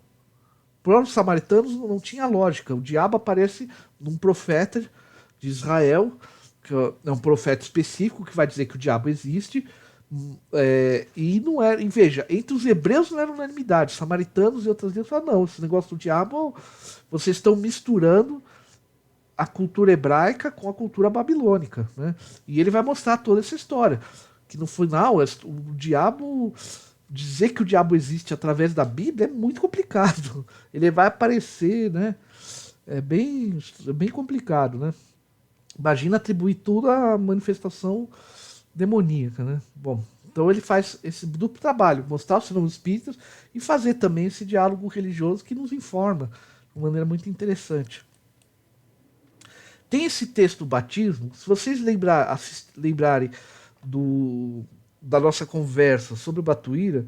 Para os samaritanos não tinha lógica. O diabo aparece num profeta de Israel, que é um profeta específico que vai dizer que o diabo existe. E não era. E veja, entre os hebreus não era unanimidade. Os samaritanos e outras vezes falaram: não, esse negócio do diabo, vocês estão misturando a cultura hebraica com a cultura babilônica. Né? E ele vai mostrar toda essa história. Que no final, o diabo. Dizer que o diabo existe através da Bíblia é muito complicado. Ele vai aparecer, né? É bem complicado, né? Imagina atribuir tudo à manifestação demoníaca, né? Bom, então ele faz esse duplo trabalho, mostrar os fenômenos espíritas e fazer também esse diálogo religioso que nos informa de uma maneira muito interessante. Tem esse texto do batismo, se vocês lembrarem da nossa conversa sobre o Batuíra,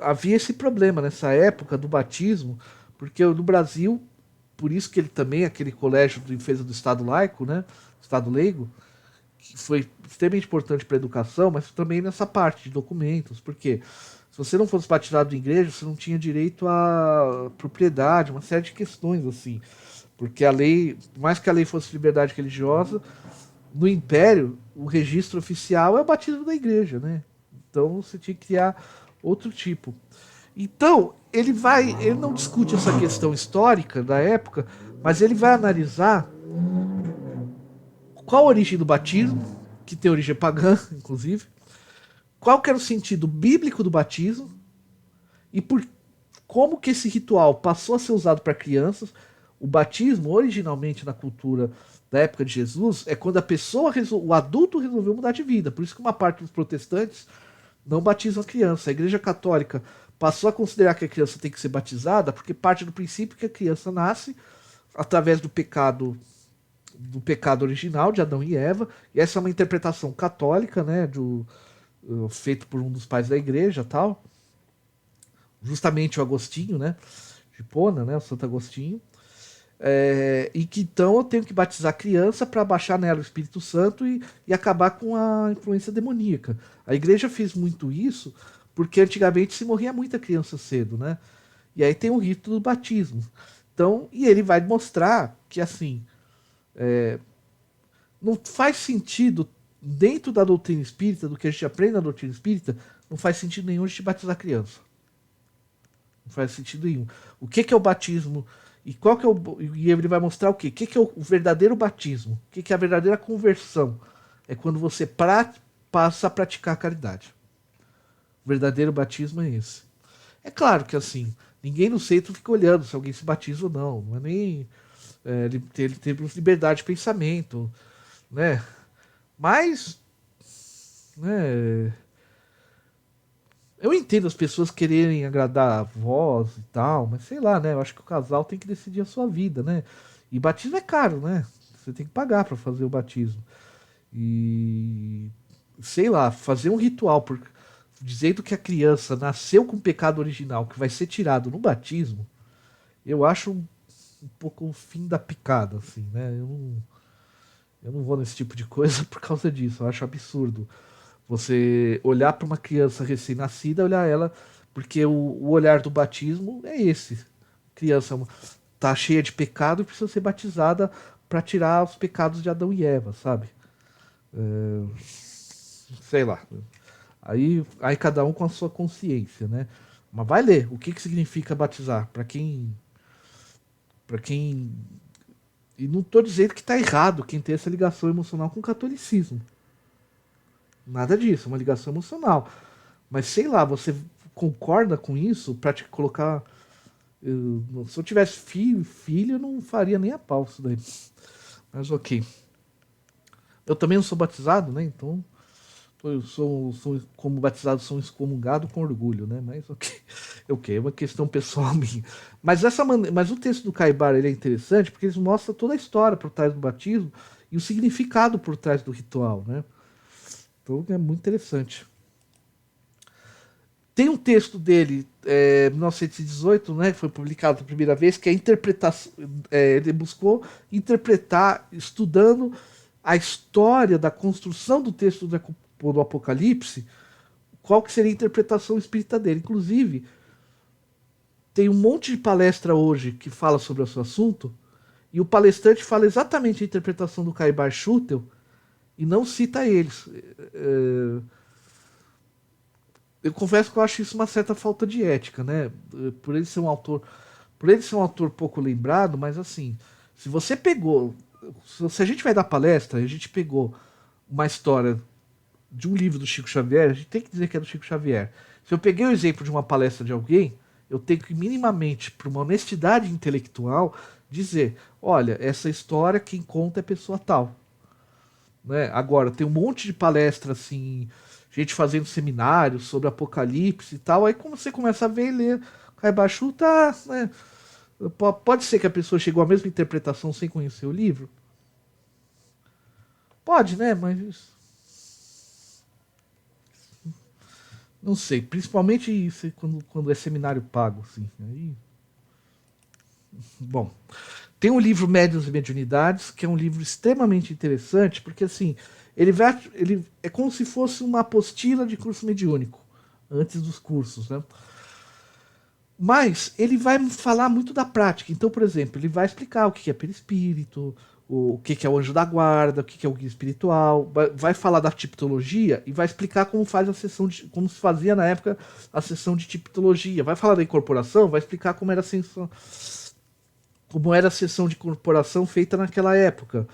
havia esse problema nessa época do batismo, porque no Brasil, por isso que ele também, aquele colégio de defesa do Estado laico, né, Estado leigo, que foi extremamente importante para a educação, mas também nessa parte de documentos, porque se você não fosse batizado em igreja, você não tinha direito à propriedade, uma série de questões assim, porque a lei, por mais que a lei fosse liberdade religiosa, no Império, o registro oficial é o batismo da igreja, né? Então você tinha que criar outro tipo. Então, ele não discute essa questão histórica da época, mas ele vai analisar qual a origem do batismo, que tem origem pagã, inclusive, qual que era o sentido bíblico do batismo e por como que esse ritual passou a ser usado para crianças. O batismo, originalmente na cultura da época de Jesus, é quando o adulto resolveu mudar de vida. Por isso que uma parte dos protestantes não batizam a criança. A Igreja Católica passou a considerar que a criança tem que ser batizada porque parte do princípio que a criança nasce através do pecado original de Adão e Eva. E essa é uma interpretação católica, né, feito por um dos pais da Igreja, tal. Justamente o Agostinho, né, de Hipona, né, o Santo Agostinho. E que então eu tenho que batizar a criança para baixar nela o Espírito Santo e acabar com a influência demoníaca. A igreja fez muito isso porque antigamente se morria muita criança cedo, né? E aí tem o rito do batismo. Então, e ele vai mostrar que assim não faz sentido dentro da doutrina espírita, do que a gente aprende na doutrina espírita, não faz sentido nenhum a gente batizar a criança. Não faz sentido nenhum. O que é o batismo? E qual que é e ele vai mostrar o quê? O que é o verdadeiro batismo? O que é a verdadeira conversão? É quando você passa a praticar a caridade. O verdadeiro batismo é esse. É claro que assim, ninguém no centro fica olhando se alguém se batiza ou não. Não é nem. Ele tem liberdade de pensamento, né? Mas. Né, eu entendo as pessoas quererem agradar a voz e tal, mas sei lá, né? Eu acho que o casal tem que decidir a sua vida, né? E batismo é caro, né? Você tem que pagar para fazer o batismo. E sei lá, fazer um ritual dizendo que a criança nasceu com o pecado original que vai ser tirado no batismo, eu acho um pouco o fim da picada, assim, né? Eu não vou nesse tipo de coisa por causa disso. Eu acho absurdo você olhar para uma criança recém-nascida, olhar ela, porque o olhar do batismo é esse. Criança tá cheia de pecado e precisa ser batizada para tirar os pecados de Adão e Eva, sabe? Sei lá. Aí cada um com a sua consciência, né? Mas vai ler o que significa batizar para quem e não estou dizendo que está errado quem tem essa ligação emocional com o catolicismo. Nada disso, é uma ligação emocional. Mas sei lá, você concorda com isso para te colocar. Se eu tivesse filho, eu não faria nem a pau isso daí. Mas ok. Eu também não sou batizado, né? Então, como batizado, sou excomungado com orgulho, né? Mas ok. Ok, é uma questão pessoal minha. Mas o texto do Caibar ele é interessante porque ele mostra toda a história por trás do batismo e o significado por trás do ritual, né? Então é muito interessante. Tem um texto dele, 1918, né, que foi publicado pela primeira vez, que é a interpretação. Ele buscou interpretar, estudando a história da construção do texto do Apocalipse, qual que seria a interpretação espírita dele. Inclusive, tem um monte de palestra hoje que fala sobre esse assunto, e o palestrante fala exatamente a interpretação do Caibar Schutel e não cita eles. Eu confesso que eu acho isso uma certa falta de ética, né? Por ele ser um autor, por ele ser um autor pouco lembrado, mas assim, se você pegou, se a gente vai dar palestra, a gente pegou uma história de um livro do Chico Xavier, a gente tem que dizer que é do Chico Xavier. Se eu peguei o exemplo de uma palestra de alguém, eu tenho que minimamente, por uma honestidade intelectual, dizer, olha, essa história quem conta é pessoa tal. Né? Agora, tem um monte de palestra assim, gente fazendo seminários sobre Apocalipse e tal, aí como você começa a ver e ler, Caibachu tá, né? Pode ser que a pessoa chegou à mesma interpretação sem conhecer o livro? Pode, né? Mas não sei, principalmente isso quando é seminário pago, assim. Aí, bom, tem o livro Médiuns e Mediunidades, que é um livro extremamente interessante, porque assim, ele é como se fosse uma apostila de curso mediúnico, antes dos cursos, né? Mas ele vai falar muito da prática. Então, por exemplo, ele vai explicar o que é perispírito, o que é o anjo da guarda, o que é o guia espiritual, vai falar da tipologia e vai explicar como faz a sessão de, como se fazia na época a sessão de tipologia. Vai falar da incorporação, vai explicar como era a sessão de incorporação feita naquela época.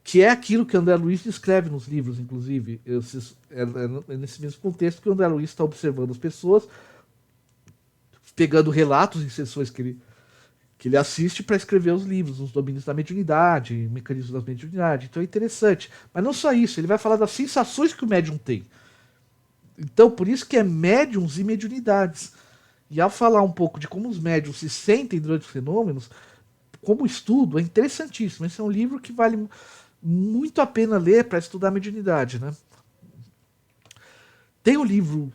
Que é aquilo que André Luiz descreve nos livros, inclusive. É nesse mesmo contexto que o André Luiz está observando as pessoas, pegando relatos em sessões que ele assiste para escrever os livros, os domínios da mediunidade, mecanismos da mediunidade. Então é interessante. Mas não só isso, ele vai falar das sensações que o médium tem. Então, por isso que é médiums e mediunidades. E ao falar um pouco de como os médiums se sentem durante os fenômenos, como estudo, é interessantíssimo. Esse é um livro que vale muito a pena ler para estudar a mediunidade, né? Tem um livro,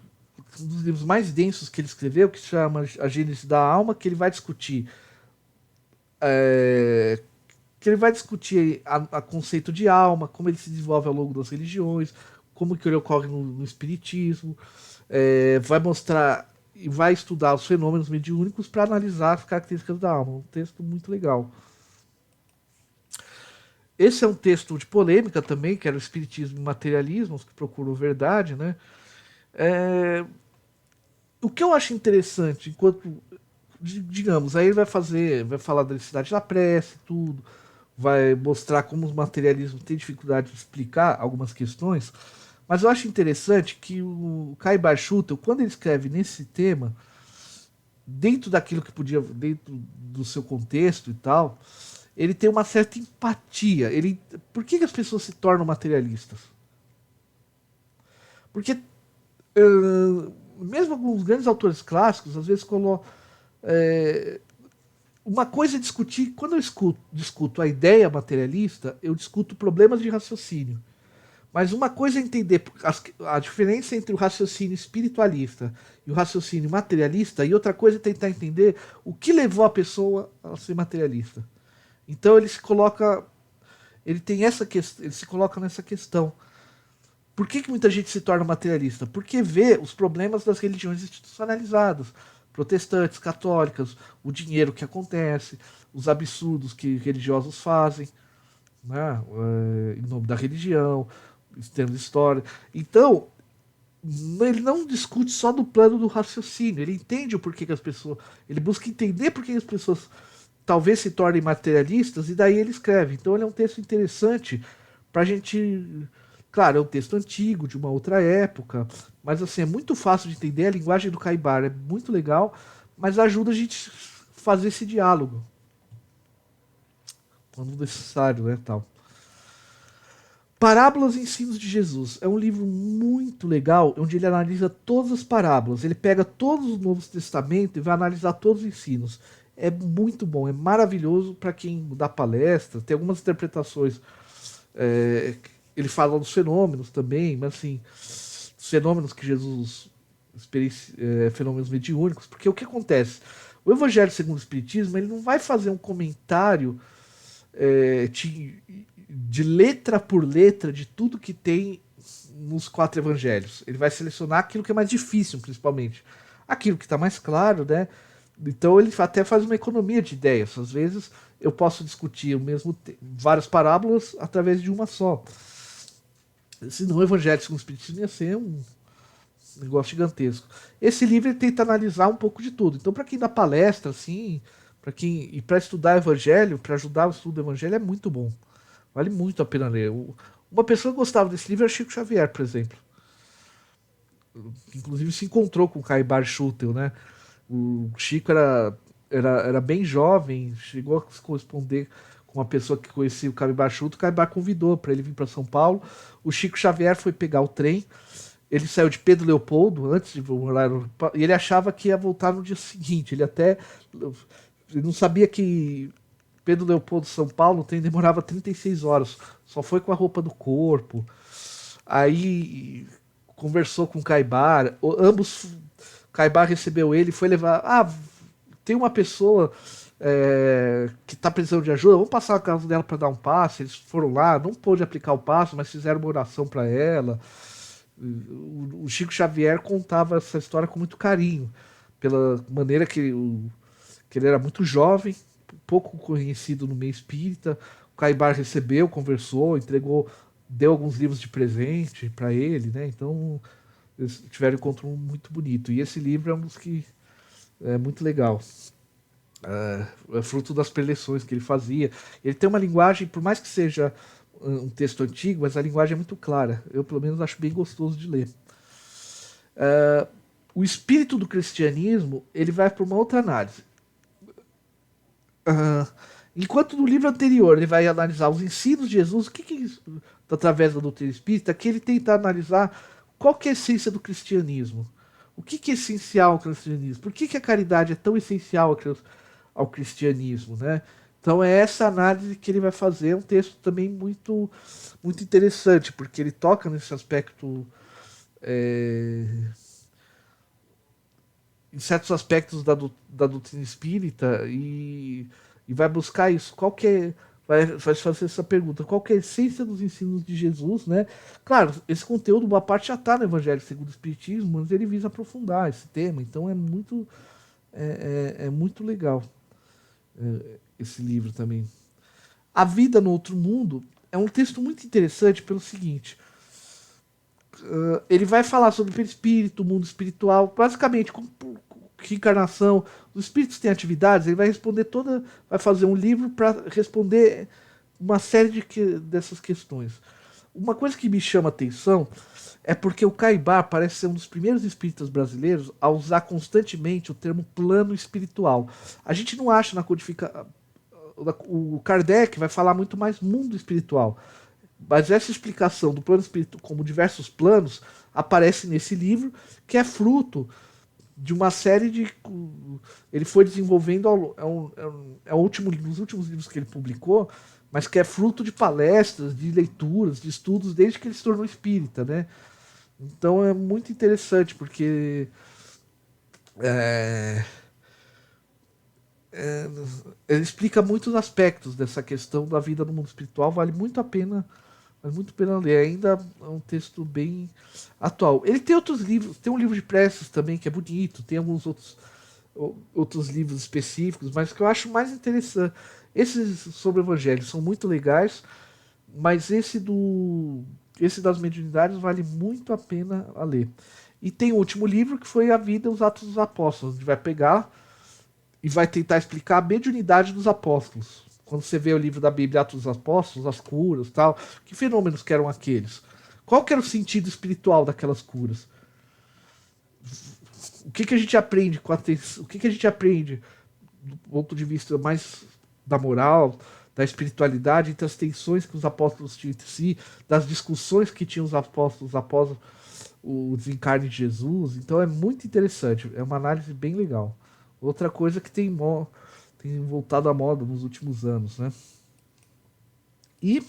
um dos livros mais densos que ele escreveu, que se chama A Gênese da Alma, é, que ele vai discutir a conceito de alma, como ele se desenvolve ao longo das religiões, como que ele ocorre no espiritismo, vai mostrar e vai estudar os fenômenos mediúnicos para analisar as características da alma. Um texto muito legal. Esse é um texto de polêmica também, que era o Espiritismo e Materialismo, os que procuram verdade, né? É, o que eu acho interessante, enquanto, digamos, aí ele vai falar da necessidade da prece, tudo, vai mostrar como os materialismos têm dificuldade de explicar algumas questões, mas eu acho interessante que o Kai Barchuta, quando ele escreve nesse tema, dentro daquilo que podia, dentro do seu contexto e tal, ele tem uma certa empatia. Por que as pessoas se tornam materialistas? Porque mesmo alguns grandes autores clássicos, às vezes colocam. Uma coisa é discutir. Quando eu discuto a ideia materialista, eu discuto problemas de raciocínio. Mas uma coisa é entender a diferença entre o raciocínio espiritualista e o raciocínio materialista, e outra coisa é tentar entender o que levou a pessoa a ser materialista. Então ele tem essa questão, ele se coloca nessa questão. Por que muita gente se torna materialista? Porque vê os problemas das religiões institucionalizadas, protestantes, católicas, o dinheiro que acontece, os absurdos que religiosos fazem, né, em nome da religião, em termos de história. Então, ele não discute só do plano do raciocínio, ele entende o porquê que as pessoas. Ele busca entender por que as pessoas talvez se tornem materialistas, e daí ele escreve. Então, ele é um texto interessante para a gente. Claro, é um texto antigo, de uma outra época, mas assim, é muito fácil de entender. A linguagem do Caibar é muito legal, mas ajuda a gente a fazer esse diálogo quando necessário, né, tal. Parábolas e Ensinos de Jesus. É um livro muito legal, onde ele analisa todas as parábolas. Ele pega todos os Novos Testamentos e vai analisar todos os ensinos. É muito bom, é maravilhoso para quem dá palestra. Tem algumas interpretações. Ele fala dos fenômenos também, mas assim, os fenômenos que Jesus fenômenos mediúnicos, porque o que acontece? O Evangelho segundo o Espiritismo, ele não vai fazer um comentário de letra por letra de tudo que tem nos 4 evangelhos. Ele vai selecionar aquilo que é mais difícil, principalmente. Aquilo que está mais claro, né? Então ele até faz uma economia de ideias. Às vezes eu posso discutir várias parábolas através de uma só. Senão o Evangelho segundo o Espiritismo ia ser um negócio gigantesco. Esse livro ele tenta analisar um pouco de tudo. Então, para quem dá palestra, assim, para estudar Evangelho, para ajudar o estudo do Evangelho, é muito bom. Vale muito a pena ler. Uma pessoa que gostava desse livro era Chico Xavier, por exemplo. Inclusive se encontrou com o Caibar Schutel, né? O Chico era bem jovem, chegou a se corresponder com uma pessoa que conhecia o Caibar Schutel. O Caibar convidou para ele vir para São Paulo. O Chico Xavier foi pegar o trem. Ele saiu de Pedro Leopoldo antes de morar e ele achava que ia voltar no dia seguinte. Ele não sabia que Pedro Leopoldo, São Paulo, o trem demorava 36 horas. Só foi com a roupa do corpo. Aí conversou com o Caibar. Ambos, Caibar recebeu ele e foi levar. Tem uma pessoa que está precisando de ajuda. Vamos passar a casa dela para dar um passe. Eles foram lá, não pôde aplicar o passe, mas fizeram uma oração para ela. O Chico Xavier contava essa história com muito carinho, pela maneira que ele era muito jovem, pouco conhecido no meio espírita. O Caibar recebeu, conversou, entregou, deu alguns livros de presente para ele, né? Então eles tiveram um encontro muito bonito. E esse livro é um dos que é muito legal. É fruto das preleções que ele fazia. Ele tem uma linguagem, por mais que seja um texto antigo, mas a linguagem é muito clara. Eu, pelo menos, acho bem gostoso de ler. O espírito do cristianismo ele vai para uma outra análise. Enquanto no livro anterior ele vai analisar os ensinos de Jesus, o que é isso, através da doutrina espírita, que ele tenta analisar qual que é a essência do cristianismo. O que é essencial ao cristianismo? Por que a caridade é tão essencial ao cristianismo, né? Então é essa análise que ele vai fazer, um texto também muito, muito interessante, porque ele toca nesse aspecto, em certos aspectos da doutrina espírita e vai buscar isso. Vai fazer essa pergunta, qual que é a essência dos ensinos de Jesus, né? Claro, esse conteúdo, boa parte já está no Evangelho segundo o Espiritismo, mas ele visa aprofundar esse tema, então é muito legal esse livro também. A Vida no Outro Mundo é um texto muito interessante pelo seguinte. Ele vai falar sobre o perispírito, o mundo espiritual, basicamente reencarnação. Os espíritos têm atividades, ele vai vai fazer um livro para responder uma série dessas questões. Uma coisa que me chama a atenção é porque o Caibar parece ser um dos primeiros espíritas brasileiros a usar constantemente o termo plano espiritual. A gente não acha na codificação. O Kardec vai falar muito mais mundo espiritual. Mas essa explicação do plano espiritual como diversos planos aparece nesse livro, que é fruto de uma série de. Ele foi desenvolvendo nos últimos livros que ele publicou, mas que é fruto de palestras, de leituras, de estudos, desde que ele se tornou espírita, né? Então é muito interessante, porque ele explica muitos aspectos dessa questão da vida no mundo espiritual, vale muito a pena ler. Ainda é um texto bem atual. Ele tem outros livros, tem um livro de preces também que é bonito, tem alguns outros livros específicos, mas que eu acho mais interessante. Esses sobre o Evangelho são muito legais, mas esse das mediunidades vale muito a pena a ler. E tem o último livro que foi A Vida e os Atos dos Apóstolos, onde vai pegar e vai tentar explicar a mediunidade dos apóstolos. Quando você vê o livro da Bíblia, Atos dos Apóstolos, as curas, tal, que fenômenos que eram aqueles? Qual que era o sentido espiritual daquelas curas? O que a gente aprende o que a gente aprende do ponto de vista mais da moral, da espiritualidade, entre as tensões que os apóstolos tinham entre si, das discussões que tinham os apóstolos após o desencarne de Jesus? Então é muito interessante, é uma análise bem legal. Outra coisa que tem voltado à moda nos últimos anos, né? E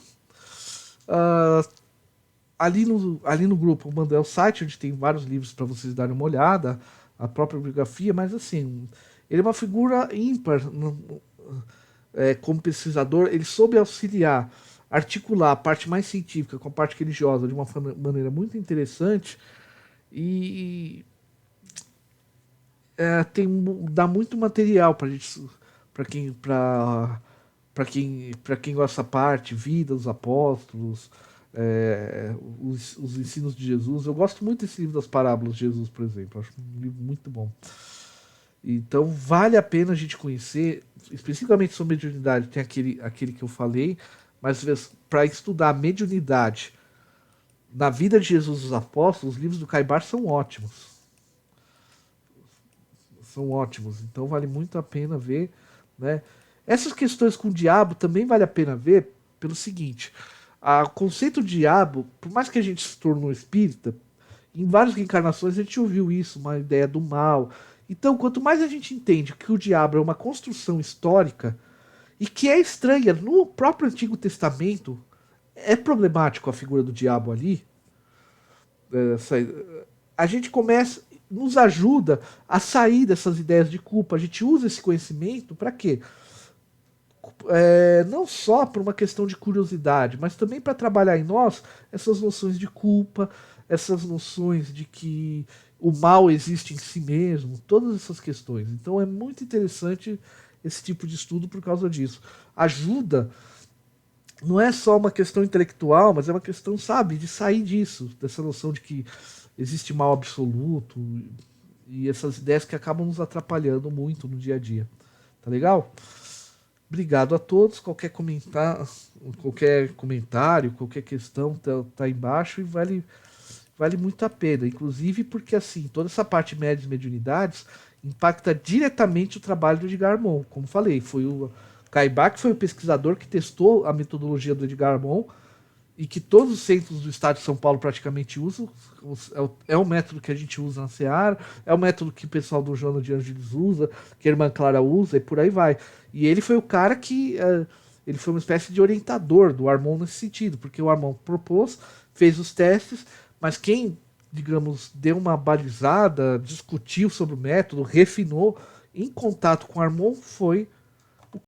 ali no grupo eu mandei o site onde tem vários livros para vocês darem uma olhada, a própria biografia, mas assim, ele é uma figura ímpar como pesquisador. Ele soube auxiliar articular a parte mais científica com a parte religiosa de uma maneira muito interessante e dá muito material para gente, para quem gosta da parte, vida dos apóstolos, os ensinos de Jesus. Eu gosto muito desse livro das parábolas de Jesus, por exemplo. Acho um livro muito bom. Então vale a pena a gente conhecer, especificamente sobre mediunidade, tem aquele que eu falei, mas para estudar a mediunidade na vida de Jesus e dos apóstolos, os livros do Caibar são ótimos. São ótimos. Então vale muito a pena ver, né? Essas questões com o diabo também vale a pena ver pelo seguinte: o conceito de diabo, por mais que a gente se tornou espírita, em várias reencarnações a gente ouviu isso, uma ideia do mal. Então, quanto mais a gente entende que o diabo é uma construção histórica e que é estranha no próprio Antigo Testamento, é problemático a figura do diabo ali, a gente começa, nos ajuda a sair dessas ideias de culpa. A gente usa esse conhecimento para quê? Não só por uma questão de curiosidade, mas também para trabalhar em nós essas noções de culpa, essas noções de que o mal existe em si mesmo, todas essas questões. Então é muito interessante esse tipo de estudo por causa disso. Ajuda, não é só uma questão intelectual, mas é uma questão, sabe, de sair disso, dessa noção de que existe mal absoluto e essas ideias que acabam nos atrapalhando muito no dia a dia. Tá legal? Obrigado a todos. Qualquer comentário, qualquer questão tá embaixo e vale muito a pena. Inclusive porque assim, toda essa parte de médias e mediunidades impacta diretamente o trabalho do Edgar Moll. Como falei, foi o Caibá que foi o pesquisador que testou a metodologia do Edgar Moll e que todos os centros do estado de São Paulo praticamente usam. É o método que a gente usa na Seara, é o método que o pessoal do Joana de Ângeles usa, que a irmã Clara usa e por aí vai. E ele foi o cara que ele foi uma espécie de orientador do Armon nesse sentido, porque o Armon propôs, fez os testes, mas quem, digamos, deu uma balizada, discutiu sobre o método, refinou, em contato com o Armon, foi